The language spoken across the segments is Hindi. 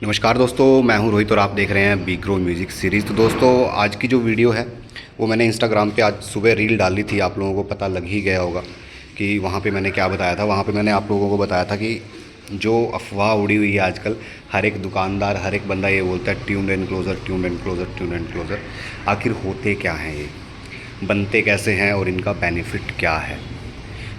नमस्कार दोस्तों, मैं हूं रोहित और आप देख रहे हैं बीग्रो म्यूज़िक सीरीज़। तो दोस्तों, आज की जो वीडियो है वो मैंने इंस्टाग्राम पे आज सुबह रील डाली थी। आप लोगों को पता लग ही गया होगा कि वहाँ पे मैंने क्या बताया था। वहाँ पे मैंने आप लोगों को बताया था कि जो अफवाह उड़ी हुई है आजकल, हर एक दुकानदार, हर एक बंदा ये बोलता है tuned enclosure, tuned enclosure, tuned enclosure. आखिर होते क्या हैं ये, बनते कैसे हैं और इनका बेनिफिट क्या है।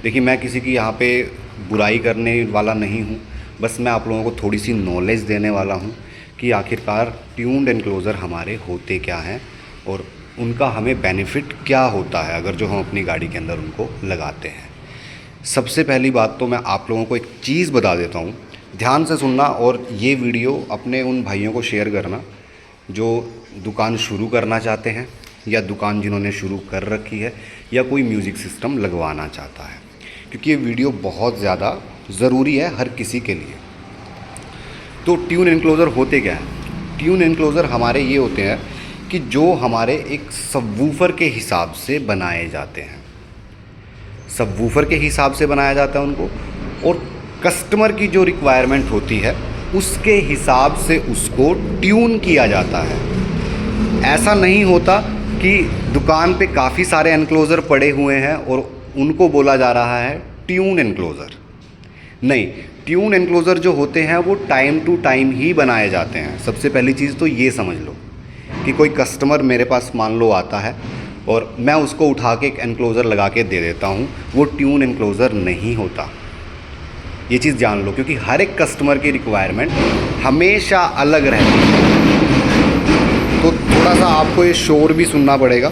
देखिए, मैं किसी की यहाँ पे बुराई करने वाला नहीं हूँ, बस मैं आप लोगों को थोड़ी सी नॉलेज देने वाला हूँ कि आखिरकार ट्यून्ड एनक्लोज़र हमारे होते क्या हैं और उनका हमें बेनिफिट क्या होता है अगर जो हम अपनी गाड़ी के अंदर उनको लगाते हैं। सबसे पहली बात तो मैं आप लोगों को एक चीज़ बता देता हूँ, ध्यान से सुनना और ये वीडियो अपने उन भाइयों को शेयर करना जो दुकान शुरू करना चाहते हैं या दुकान जिन्होंने शुरू कर रखी है या कोई म्यूज़िक सिस्टम लगवाना चाहता है, क्योंकि ये वीडियो बहुत ज़्यादा ज़रूरी है हर किसी के लिए। तो ट्यून एनक्लोज़र होते क्या हैं? ट्यून एनक्लोज़र हमारे ये होते हैं कि जो हमारे एक सबवूफ़र के हिसाब से बनाए जाते हैं, सबवूफ़र के हिसाब से बनाया जाता है उनको, और कस्टमर की जो रिक्वायरमेंट होती है उसके हिसाब से उसको ट्यून किया जाता है। ऐसा नहीं होता कि दुकान पे काफ़ी सारे एनक्लोज़र पड़े हुए हैं और उनको बोला जा रहा है ट्यून एनक्लोज़र। नहीं, ट्यून एनक्लोज़र जो होते हैं वो टाइम टू टाइम ही बनाए जाते हैं। सबसे पहली चीज़ तो ये समझ लो कि कोई कस्टमर मेरे पास मान लो आता है और मैं उसको उठा के एक एनक्लोज़र लगा के दे देता हूँ, वो ट्यून एनक्लोज़र नहीं होता। ये चीज़ जान लो, क्योंकि हर एक कस्टमर की रिक्वायरमेंट हमेशा अलग रहती है। तो थोड़ा सा आपको ये शोर भी सुनना पड़ेगा,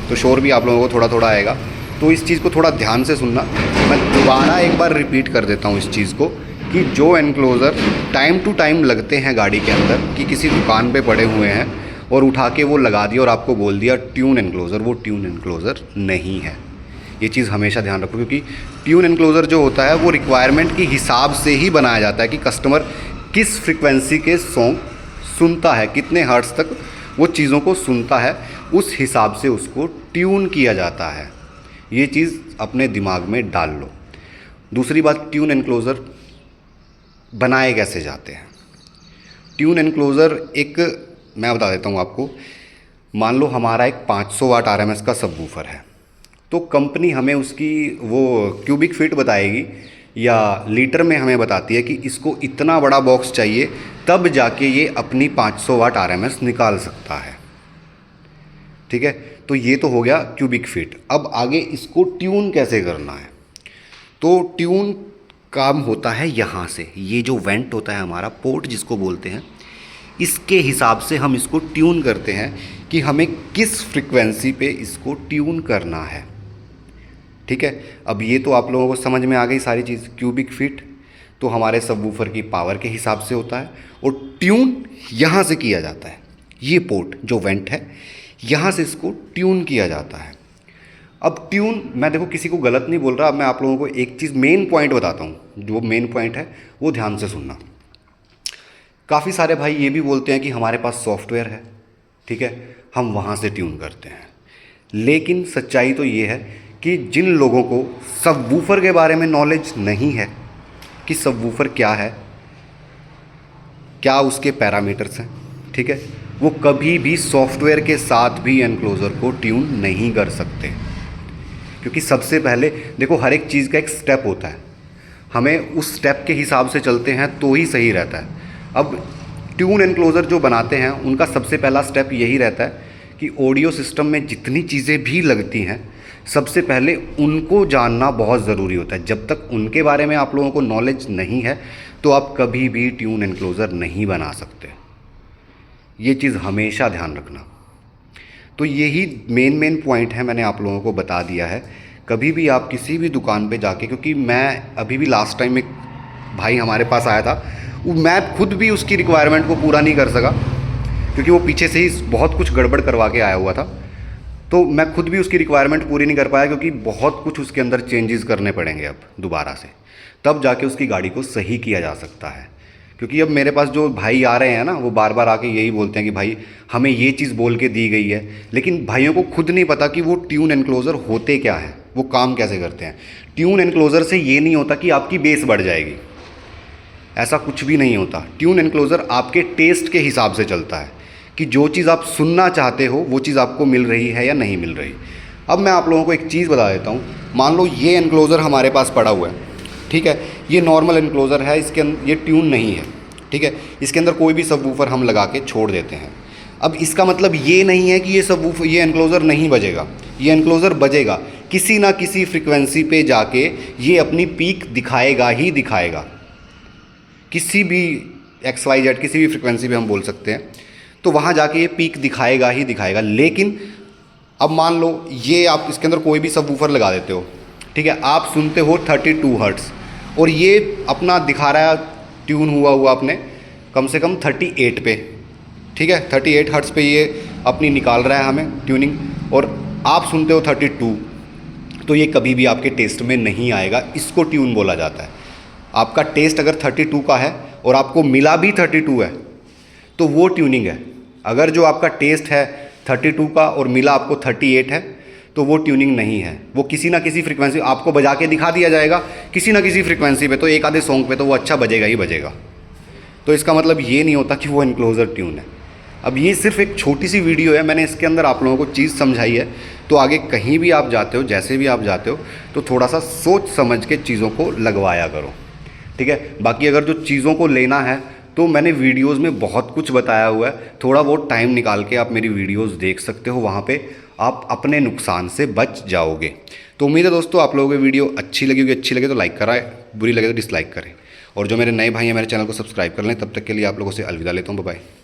तो शोर भी आप लोगों को थोड़ा थोड़ा आएगा, तो इस चीज़ को थोड़ा ध्यान से सुनना। मैं दोबारा एक बार रिपीट कर देता हूँ इस चीज़ को कि जो एनक्लोज़र टाइम टू टाइम लगते हैं गाड़ी के अंदर, कि किसी दुकान पे पड़े हुए हैं और उठा के वो लगा दिया और आपको बोल दिया ट्यून एनक्लोज़र, वो ट्यून एनक्लोज़र नहीं है। ये चीज़ हमेशा ध्यान रखो, क्योंकि ट्यून एनक्लोज़र जो होता है वो रिक्वायरमेंट के हिसाब से ही बनाया जाता है कि कस्टमर किस फ्रिक्वेंसी के सॉन्ग सुनता है, कितने हर्ट्ज़ तक वो चीज़ों को सुनता है, उस हिसाब से उसको ट्यून किया जाता है। ये चीज़ अपने दिमाग में डाल लो। दूसरी बात, ट्यून एनक्लोज़र बनाए कैसे जाते हैं। ट्यून एनक्लोज़र एक मैं बता देता हूँ आपको। मान लो हमारा एक 500 वाट आरएमएस का सबवूफर है, तो कंपनी हमें उसकी वो क्यूबिक फीट बताएगी या लीटर में हमें बताती है कि इसको इतना बड़ा बॉक्स चाहिए, तब जाके ये अपनी 500 वाट आरएमएस निकाल सकता है। ठीक है, तो ये तो हो गया क्यूबिक फीट। अब आगे इसको ट्यून कैसे करना है। तो ट्यून काम होता है यहाँ से, ये जो वेंट होता है हमारा, पोर्ट जिसको बोलते हैं, इसके हिसाब से हम इसको ट्यून करते हैं कि हमें किस फ्रिक्वेंसी पे इसको ट्यून करना है। ठीक है, अब ये तो आप लोगों को समझ में आ गई सारी चीज़। क्यूबिक फीट तो हमारे सबवूफर की पावर के हिसाब से होता है और ट्यून यहाँ से किया जाता है। ये पोर्ट जो वेंट है, यहाँ से इसको ट्यून किया जाता है। अब ट्यून, मैं देखो किसी को गलत नहीं बोल रहा, अब मैं आप लोगों को एक चीज़ मेन पॉइंट बताता हूँ। जो मेन पॉइंट है वो ध्यान से सुनना। काफ़ी सारे भाई ये भी बोलते हैं कि हमारे पास सॉफ्टवेयर है, ठीक है, हम वहाँ से ट्यून करते हैं। लेकिन सच्चाई तो ये है कि जिन लोगों को सबवूफर के बारे में नॉलेज नहीं है कि सबवूफर क्या है, क्या उसके पैरामीटर्स हैं, ठीक है, वो कभी भी सॉफ्टवेयर के साथ भी एनक्लोज़र को ट्यून नहीं कर सकते। क्योंकि सबसे पहले देखो, हर एक चीज़ का एक स्टेप होता है, हमें उस स्टेप के हिसाब से चलते हैं तो ही सही रहता है। अब ट्यून एनक्लोज़र जो बनाते हैं उनका सबसे पहला स्टेप यही रहता है कि ऑडियो सिस्टम में जितनी चीज़ें भी लगती हैं, सबसे पहले उनको जानना बहुत ज़रूरी होता है। जब तक उनके बारे में आप लोगों को नॉलेज नहीं है तो आप कभी भी ट्यून एनक्लोज़र नहीं बना सकते। ये चीज़ हमेशा ध्यान रखना। तो यही मेन पॉइंट है, मैंने आप लोगों को बता दिया है। कभी भी आप किसी भी दुकान पे जाके, क्योंकि मैं अभी भी लास्ट टाइम एक भाई हमारे पास आया था, मैं खुद भी उसकी रिक्वायरमेंट को पूरा नहीं कर सका, क्योंकि वो पीछे से ही बहुत कुछ गड़बड़ करवा के आया हुआ था। तो मैं खुद भी उसकी रिक्वायरमेंट पूरी नहीं कर पाया, क्योंकि बहुत कुछ उसके अंदर चेंजेस करने पड़ेंगे अब दोबारा से, तब जाके उसकी गाड़ी को सही किया जा सकता है। क्योंकि अब मेरे पास जो भाई आ रहे हैं ना, वो बार बार आके यही बोलते हैं कि भाई हमें ये चीज़ बोल के दी गई है, लेकिन भाइयों को खुद नहीं पता कि वो ट्यून एनक्लोज़र होते क्या हैं, वो काम कैसे करते हैं। ट्यून एनक्लोज़र से ये नहीं होता कि आपकी बेस बढ़ जाएगी, ऐसा कुछ भी नहीं होता। ट्यून एनक्लोज़र आपके टेस्ट के हिसाब से चलता है कि जो चीज़ आप सुनना चाहते हो वो चीज़ आपको मिल रही है या नहीं मिल रही। अब मैं आप लोगों को एक चीज़ बता देता हूँ। मान लो ये एनक्लोज़र हमारे पास पड़ा हुआ है, ठीक है, ये नॉर्मल एनक्लोज़र है, इसके अंदर ये ट्यून नहीं है, ठीक है, इसके अंदर कोई भी सबवूफर हम लगा के छोड़ देते हैं। अब इसका मतलब ये नहीं है कि ये सबवूफर, ये एनक्लोज़र नहीं बजेगा, ये एनक्लोज़र बजेगा, किसी ना किसी फ्रिक्वेंसी पे जाके ये अपनी पीक दिखाएगा ही दिखाएगा, किसी भी XYZ किसी भी फ्रिक्वेंसी पे हम बोल सकते हैं, तो वहाँ जाके ये पीक दिखाएगा ही दिखाएगा। लेकिन अब मान लो ये आप इसके अंदर कोई भी सबवूफर लगा देते हो, ठीक है, आप सुनते हो 32 हर्ट्ज़ और ये अपना दिखा रहा है ट्यून हुआ अपने कम से कम 38 पे, ठीक है, 38 हर्ट्ज़ पे ये अपनी निकाल रहा है हमें ट्यूनिंग, और आप सुनते हो 32, तो ये कभी भी आपके टेस्ट में नहीं आएगा। इसको ट्यून बोला जाता है। आपका टेस्ट अगर 32 का है और आपको मिला भी 32 है तो वो ट्यूनिंग है। अगर जो आपका टेस्ट है 32 का और मिला आपको 38 है तो वो ट्यूनिंग नहीं है। वो किसी ना किसी फ्रिक्वेंसी आपको बजा के दिखा दिया जाएगा, किसी ना किसी फ्रिक्वेंसी पे, तो एक आधे सॉन्ग पे तो वो अच्छा बजेगा ही बजेगा। तो इसका मतलब ये नहीं होता कि वो एनक्लोज़र ट्यून है। अब ये सिर्फ एक छोटी सी वीडियो है, मैंने इसके अंदर आप लोगों को चीज़ समझाई है। तो आगे कहीं भी आप जाते हो, जैसे भी आप जाते हो, तो थोड़ा सा सोच समझ के चीज़ों को लगवाया करो, ठीक है। बाकी अगर जो चीज़ों को लेना है तो मैंने वीडियोस में बहुत कुछ बताया हुआ है, थोड़ा बहुत टाइम निकाल के आप मेरी वीडियोस देख सकते हो, वहाँ पे आप अपने नुकसान से बच जाओगे। तो उम्मीद है दोस्तों आप लोगों को वीडियो अच्छी लगी होगी, अच्छी लगे तो लाइक कराएं, बुरी लगे तो डिसलाइक करें, और जो मेरे नए भाई हैं मेरे चैनल को सब्सक्राइब कर लें। तब तक के लिए आप लोगों से अलविदा लेता हूँ, बाय बाय।